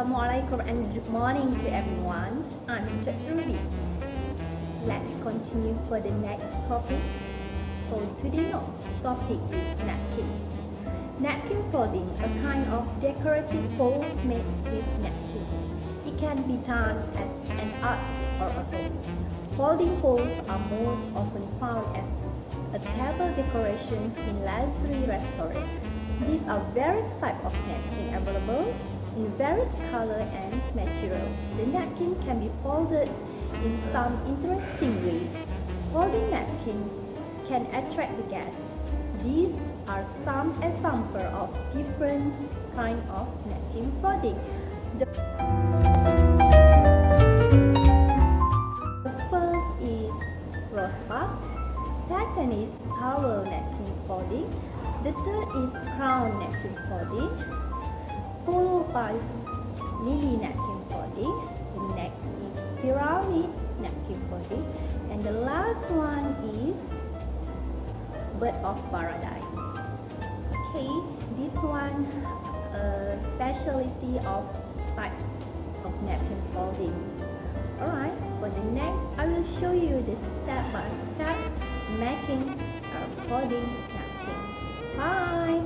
Assalamualaikum and good morning to everyone. I'm Dr. Ruby. Let's continue for the next topic. For today's topic is napkins. Napkin folding, a kind of decorative folds made with napkins. It can be done as an art or a hobby. Folding folds are most often found as a table decorations in luxury restaurants. These are various types of napkin available in various colors and materials. The napkin can be folded in some interesting ways. Folding napkin can attract the guests. These are some examples of different kinds of napkin folding. The first is rosebud. Second is towel napkin folding. The third is crown napkin folding, followed by lily napkin folding. The next is pyramid napkin folding, and the last one is bird of paradise. Okay, this one specialty of types of napkin folding. Alright, for the next I will show you the step by step making a folding napkin. Bye!